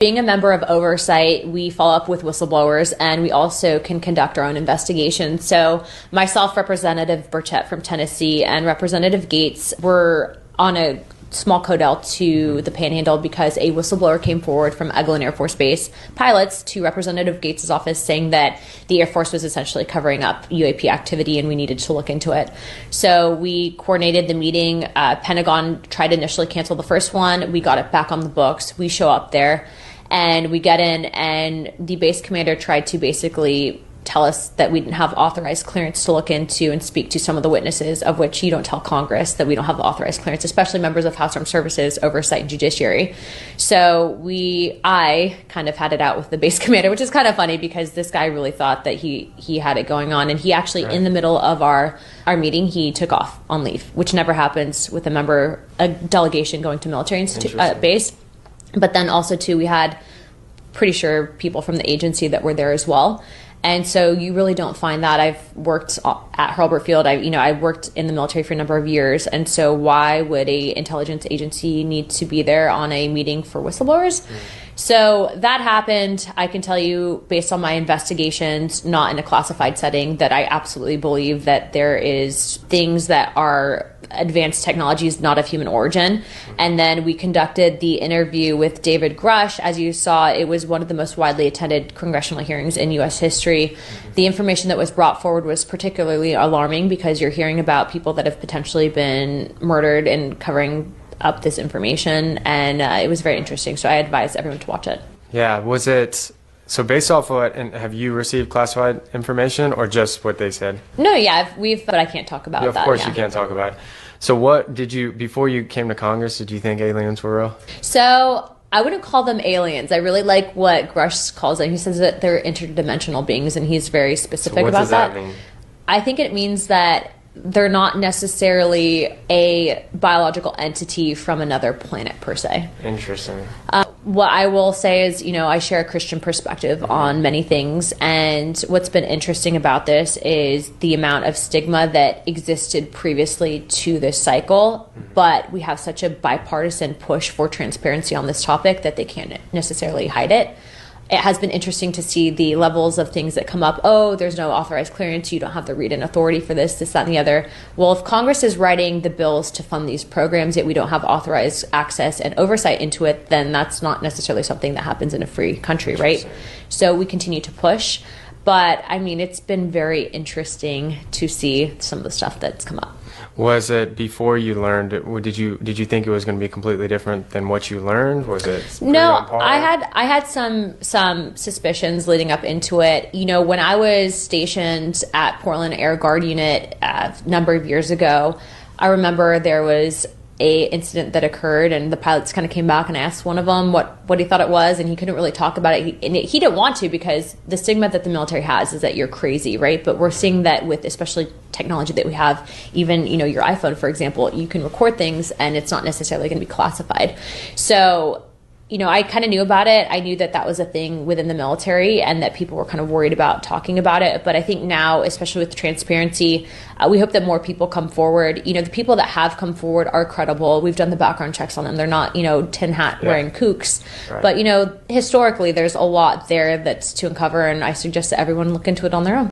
Being a member of oversight, we follow up with whistleblowers, and we also can conduct our own investigations. So myself, Representative Burchett from Tennessee, and Representative Gates were on a small codel to the Panhandle because a whistleblower came forward from Eglin Air Force Base pilots to Representative Gates' office saying that the Air Force was essentially covering up UAP activity and we needed to look into it. So we coordinated the meeting. Pentagon tried to initially cancel the first one. We got it back on the books. We show up there and we get in, and the base commander tried to basically tell us that we didn't have authorized clearance to look into and speak to some of the witnesses, of which you don't tell Congress that we don't have the authorized clearance, especially members of House Armed Services, Oversight, and Judiciary. So I kind of had it out with the base commander, which is kind of funny because this guy really thought that he had it going on. And he actually, in the middle of our meeting, he took off on leave, which never happens with a delegation going to military base. But then also, too, we had pretty sure people from the agency that were there as well. And so you really don't find that. I've worked at Hurlburt Field. I worked in the military for a number of years. And so why would a intelligence agency need to be there on a meeting for whistleblowers? So that happened. I can tell you, based on my investigations, not in a classified setting, that I absolutely believe that there is things that are advanced technologies not of human origin. And then we conducted the interview with David Grush. As you saw, it was one of the most widely attended congressional hearings in U.S. history. The information that was brought forward was particularly alarming because you're hearing about people that have potentially been murdered and covering up this information, and it was very interesting. So I advise everyone to watch it. Yeah, was it... So based off what, and have you received classified information or just what they said? No, yeah, but I can't talk about that. Of course you can't talk about it. So what did you, before you came to Congress, did you think aliens were real? So I wouldn't call them aliens. I really like what Grush calls them. He says that they're interdimensional beings, and he's very specific about that. What does that mean? I think it means that they're not necessarily a biological entity from another planet per se. Interesting. What I will say is, I share a Christian perspective on many things, and what's been interesting about this is the amount of stigma that existed previously to this cycle, but we have such a bipartisan push for transparency on this topic that they can't necessarily hide it. It has been interesting to see the levels of things that come up. Oh, there's no authorized clearance. You don't have the read-in authority for this, that, and the other. Well, if Congress is writing the bills to fund these programs, yet we don't have authorized access and oversight into it, then that's not necessarily something that happens in a free country, right? So we continue to push. But, it's been very interesting to see some of the stuff that's come up. Was it before you learned it? Did you think it was going to be completely different than what you learned? Was it no? I had some suspicions leading up into it. When I was stationed at Portland Air Guard Unit a number of years ago, I remember there was a incident that occurred, and the pilots kind of came back and asked one of them what he thought it was, and he couldn't really talk about it. He didn't want to, because the stigma that the military has is that you're crazy, right? But we're seeing that with especially technology that we have, even your iPhone, for example, you can record things and it's not necessarily going to be classified. So I kind of knew about it. I knew that was a thing within the military and that people were kind of worried about talking about it. But I think now, especially with transparency, we hope that more people come forward. The people that have come forward are credible. We've done the background checks on them. They're not, tin hat wearing kooks. Right. But, historically, there's a lot there that's to uncover, and I suggest that everyone look into it on their own.